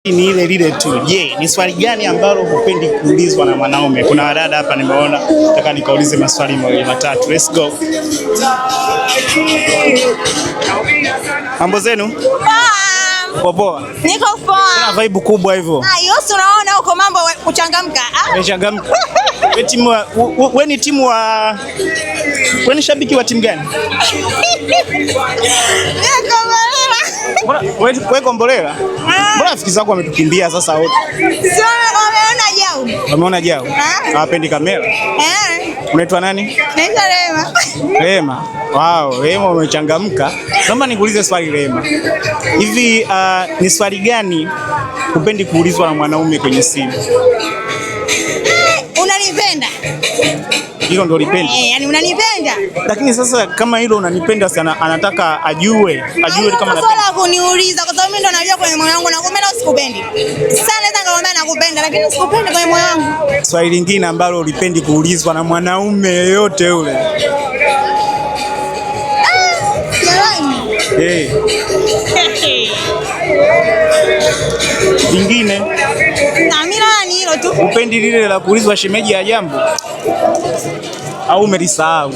Ni ile lile tu. Je, ni swali gani ambalo hupendi kuulizwa na mwanaume? Kuna wadada hapa nimeona, nataka nikaulize maswali mawili matatu. Let's go. Mambo zenu? Poa. Poa. Niko poa. Kuna vibe kubwa hivyo. Yosi unaona huko mambo kuchangamka. Umechangamka. Wewe ni timu wa wewe ni shabiki wa timu gani? Wewe Kombolela? Mbona rafiki zako wametukimbia sasa wote? Sio wameona Jau. Wameona Jau? Hawapendi kamera? Unaitwa nani? Naitwa Rema. Rema. Wow, Rema umechangamka. Naomba nikuulize swali Rema. Hivi ni swali gani hupendi kuulizwa na mwanaume kwenye simu? Unanipenda? Hilo ndio lipenda. Yani unanipenda? Lakini sasa kama hilo unanipenda sana, anataka ajue kama napenda. Swala kuniuliza kwa sababu mimi ndo najua kwenye moyo wangu nakupenda au sikupendi. Sasa naweza ngomba nakupenda lakini sikupendi kwenye moyo wangu. Swali lingine ambalo ulipendi kuulizwa na mwanaume yeyote yule. Jamani. Lingine? Na mimi ni hilo tu. Upendi lile la kuulizwa shemeji ya jambo? Au umelisahau?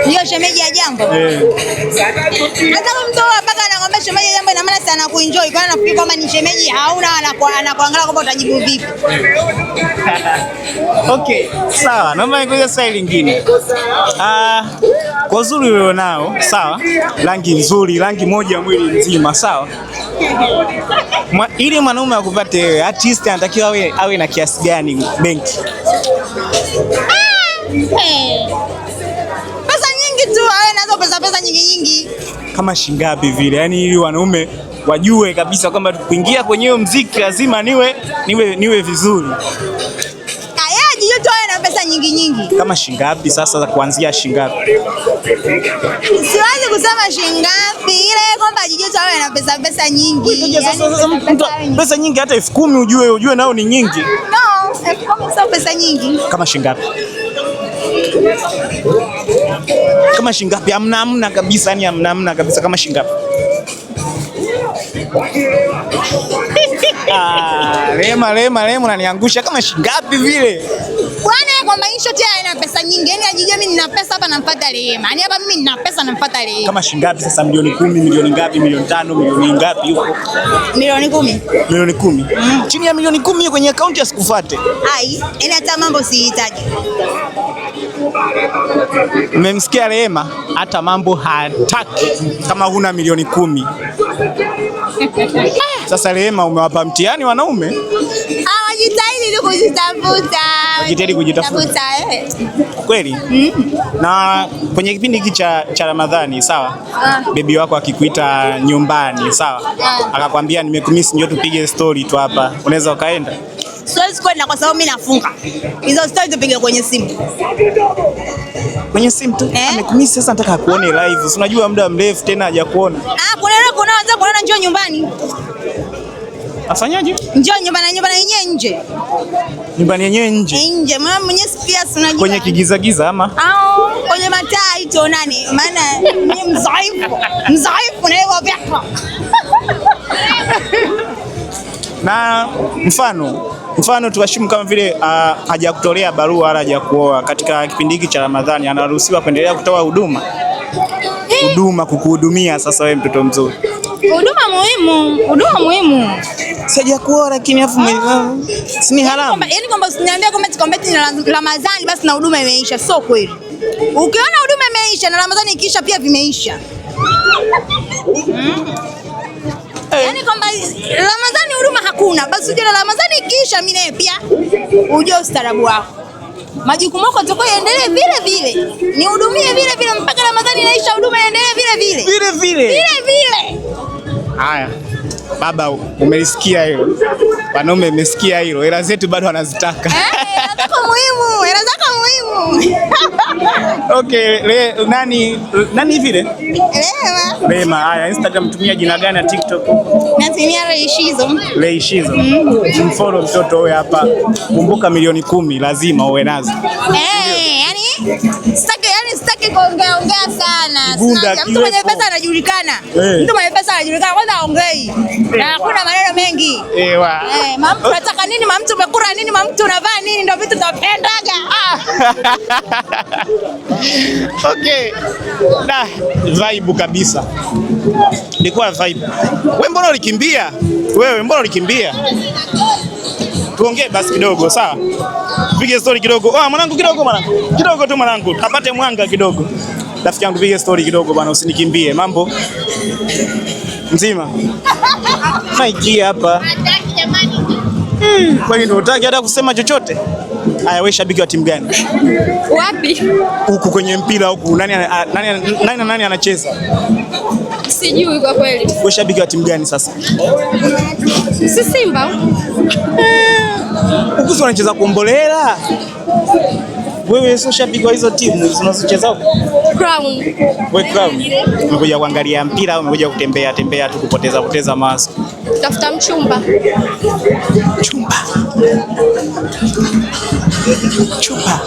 Hiyo shemeji ya jambo? Hata kama mtu mpaka anakuambia shemeji ya jambo ina maana sana kuenjoy. Kwa nini nafikiri kwamba ni shemeji hauna anakuangalia kwamba utajibu vipi? Okay, sawa. Naomba nikuulize swali lingine. Kwa uzuri wewe nao, sawa? Rangi nzuri, rangi moja mwili mzima, sawa? Ili mwanaume akupate wewe, artist anatakiwa awe na kiasi gani benki? Pesa nyingi tu, awe nazo pesa nyingi. Kama shingapi vile? Yaani ili wanaume wajue kabisa kwamba kuingia kwenye hiyo muziki lazima niwe vizuri. Yote awe na pesa nyingi. Kama shingapi sasa, kuanzia shingapi? Siwezi kusema shingapi, ile kwamba Jijoto awe na pesa nyingi. Pesa nyingi hata 10,000 ujue nao ni nyingi. No, 10,000 sio pesa nyingi. Kama shingapi? Kama shingapi? Hamna kabisa, yani hamna kabisa. Kama shingapi? Rema unaniangusha. Kama shingapi vile? Bwana kwamba insho tena ina pesa nyingi. Yaani ajijua mimi nina pesa hapa namfuata Rema. Yaani hapa mimi nina pesa namfuata Rema. Kama shingapi sasa? Milioni 10, milioni ngapi? Milioni 5, milioni ngapi huko? Milioni 10. Milioni 10. Chini ya milioni 10 kwenye akaunti asikufuate. Yaani hata mambo sihitaji. Mmemsikia Rema? Hata mambo hataki kama huna milioni 10. Sasa Rema umewapa mtihani wanaume? Wajitahidi kujitafuta. Wajitahidi kujitafuta. Kweli? Na kwenye kipindi hiki cha Ramadhani, sawa? Baby wako akikuita nyumbani, sawa? Akakwambia nimekumisi njoo tupige story tu hapa. Unaweza ukaenda? Siwezi kwenda kwa sababu mimi nafunga. Hizo story tupige kwenye simu. Kwenye simu tu? Amekumisi sasa, nataka kuone live. Si unajua muda mrefu tena hajakuona. Kuona njoo nyumbani. Afanyaje? Njoo nyumbani yenyewe nje. Nyumbani yenyewe nje? Nje, mwenyewe pia unajua. Kwenye kigiza ama? Kwenye mataa ito nani? Maana ni mzaifu na hivyo vyako. Na mfano tuwashimu kama vile hajakutolea barua wala hajakuoa katika kipindi hiki cha Ramadhani, anaruhusiwa kuendelea kutoa huduma kukuhudumia sasa wewe mtoto mzuri? Huduma muhimu. Sijakuoa lakini afu si ni haramu. Yaani kwamba usiniambie kwamba ni Ramadhani basi na huduma imeisha, sio kweli. Ukiona huduma imeisha na Ramadhani ikiisha pia vimeisha. Yaani kwamba Ramadhani huduma hakuna, basi uje na Ramadhani ikiisha mimi naye pia uje ustaarabu wako. Majukumu yako yatakuwa yaendelee vile. Nihudumie vile mpaka Ramadhani inaisha, huduma iendelee vile. Haya. Baba, umelisikia hilo? Wanaume umesikia hilo? Hela zetu bado wanazitaka. Hela zako muhimu. Okay, nani vile? Rema. Haya, Instagram tumia jina gani na TikTok? Natumia Leishizo. Mfollow mtoto huyo hapa. Kumbuka milioni 10 lazima uwe nazo. Sitaki kuongea sana. Mtu mwenye pesa anajulikana. Kwanza aongei. Na hakuna maneno mengi. Ewa. Mama unataka nini? Mama mtu umekula nini? Mama mtu unavaa nini? Ndio vitu tunapendaga. Okay. Da, vibe kabisa. Ilikuwa vibe. Wewe mbona ulikimbia? Tuongee basi kidogo, sawa? Pige story kidogo. Mwanangu kidogo mwanangu. Kidogo tu mwanangu. Apate mwanga kidogo. Rafiki yangu pige story kidogo bwana, usinikimbie. Mambo mzima. Maikia hapa. Kwani ndio unataka hata kusema chochote? Haya, wewe shabiki wa timu gani? Wapi? Huku kwenye mpira huku nani anacheza? Sijui kwa kweli. Wewe shabiki wa timu gani sasa? Si Simba. Huku si wanacheza Kombolela. Wewe sio shabiki wa hizo timu zinazocheza huko? Crown. Wewe Crown. Umekuja kuangalia mpira au umekuja kutembea tu kupoteza mawazo? Tafuta mchumba. Chumba.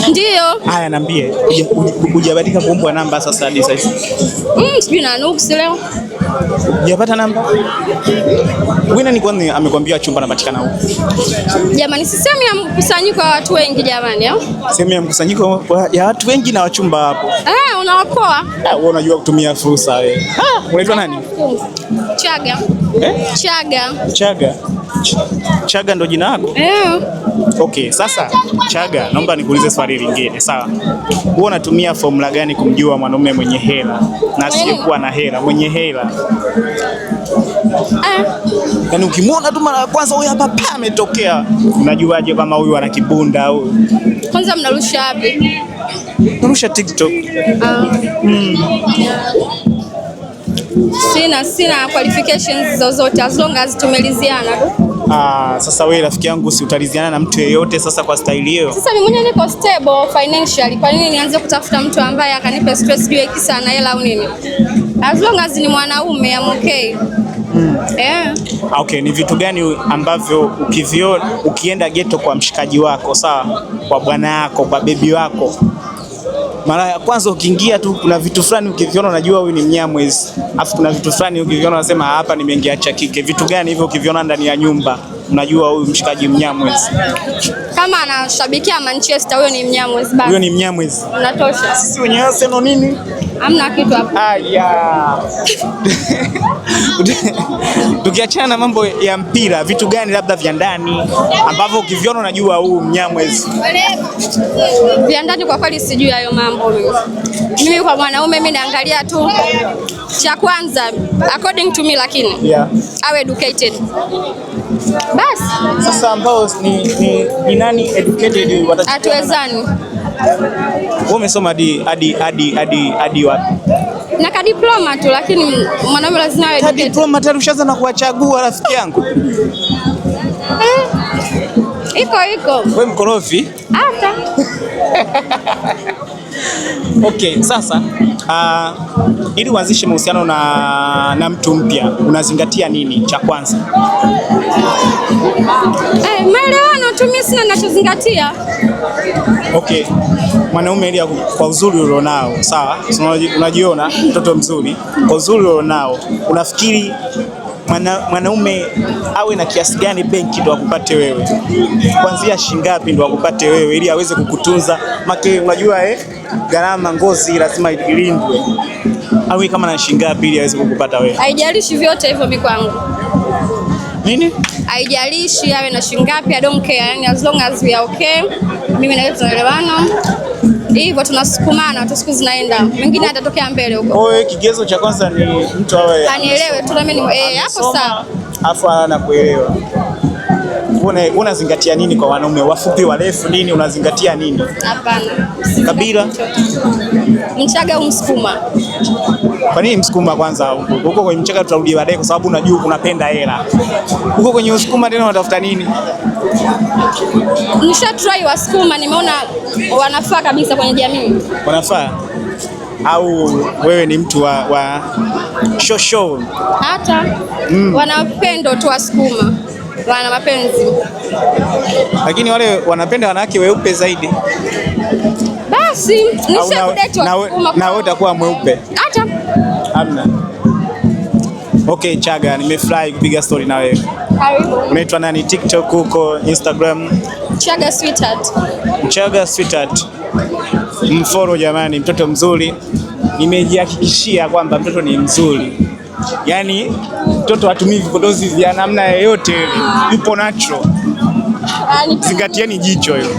Ndio. Haya, niambie. Hujabadilika kuombwa namba sasa hadi sasa? Sijui na nuksi leo. Hujapata namba? Wewe ni kwani amekwambia chumba anapatikana huko? Jamani, si sehemu ya mkusanyiko wa watu wengi jamani, au? Sehemu ya mkusanyiko ya watu wengi na wachumba hapo. Unawapoa? Wewe unajua kutumia fursa wewe. Unaitwa nani? Chaga. Chaga ndo jina lako? Okay, sasa Chaga, naomba nikuulize swali lingine, sawa? Wewe unatumia formula gani kumjua mwanaume mwenye hela na asiyekuwa na hela, mwenye hela? Yaani ukimwona tu mara ya kwanza huyu hapa ametokea, unajuaje kama huyu ana kibunda au? Kwanza mnarusha wapi? Narusha TikTok. Sina qualifications zozote as long as tumeliziana. Sasa wewe rafiki yangu, si utaliziana na mtu yeyote sasa kwa style hiyo? Sasa mimi mwenyewe niko stable financially. Kwa nini nianze kutafuta mtu ambaye akanipa stress juu ya kisa na hela au nini? As long as ni mwanaume I'm okay. Okay, ni vitu gani ambavyo ukienda ghetto kwa mshikaji wako, sawa? Kwa bwana yako, kwa bebi wako, mara ya kwanza ukiingia tu kuna vitu fulani ukiviona unajua huyu ni Mnyamwezi. Alafu kuna vitu fulani ukiviona unasema hapa nimeingia cha kike. Vitu gani hivyo ukiviona ndani ya nyumba unajua huyu mshikaji Mnyamwezi? Kama anashabikia Manchester huyo ni Mnyamwezi basi. Huyo ni Mnyamwezi. Unatosha. Sisi wenyewe Arsenal nini? Hamna kitu hapo. Tukiachana na mambo ya mpira, vitu gani labda vya ndani ambavyo ukiviona unajua huyu Mnyamwezi? Vya ndani kwa kweli sijui hayo mambo mimi kwa mwanaume mimi naangalia tu cha kwanza according to me, lakini awe educated. Basi. Sasa ambao ni nani educated hatuwezani. Wewe umesoma hadi wapi? Na ka diploma tu, lakini mwanaume lazima awe educated. Diploma tayari ushaanza na kuwachagua rafiki yangu. Iko. Wewe mkorofi? Hata. Okay, sasa ili uanzishe mahusiano na mtu mpya unazingatia nini cha kwanza? Maelewano tu, mimi sina ninachozingatia. Okay. Mwanaume ili kwa uzuri ulionao, sawa? Unajiona mtoto mzuri, kwa uzuri ulionao, unafikiri mwanaume awe na kiasi gani benki ndo akupate wewe? Kuanzia shilingi ngapi ndo akupate wewe ili aweze kukutunza? Make unajua gharama ngozi lazima ilindwe. Awe kama na shilingi ngapi ili aweze kukupata wewe? Haijalishi vyote hivyo mimi kwangu. Nini? Haijalishi awe na shilingi ngapi, I don't care. Yani as long as we are okay. Mimi na yeye tunaelewana. Hivyo tunasukumana tu, siku zinaenda. Mwingine atatokea mbele huko. Wewe kigezo cha kwanza ni mtu awe anielewe tu, na mimi hapo sawa. Afu anakuelewa. Unazingatia nini kwa wanaume? Wafupi, warefu, nini unazingatia nini? Hapana. Kabila? Mchaga au Msukuma? Kwa nini Msukuma kwanza? Huko kwenye Mchaga tutarudi baadaye kwa sababu unajua unapenda hela. Huko kwenye Usukuma tena unatafuta nini? Nisha try Wasukuma, nimeona wanafaa kabisa kwenye jamii. Wanafaa? Au wewe ni mtu wa show? Hata wanapendo tu Wasukuma. Wana mapenzi. Lakini wale wanapenda wanawake weupe zaidi. Basi nisha kudate Wasukuma. Na wewe utakuwa mweupe? Hata. Hamna. Okay, Chaga, nimefurahi kupiga story na wewe. Karibu. Unaitwa nani? TikTok huko, Instagram? Chaga Sweetheart. Chaga Sweetheart. Mfollow jamani, mtoto mzuri. Nimejihakikishia kwamba mtoto ni mzuri. Yaani mtoto hatumii vipodozi vya namna yoyote, yupo natural. Zingatieni jicho hilo.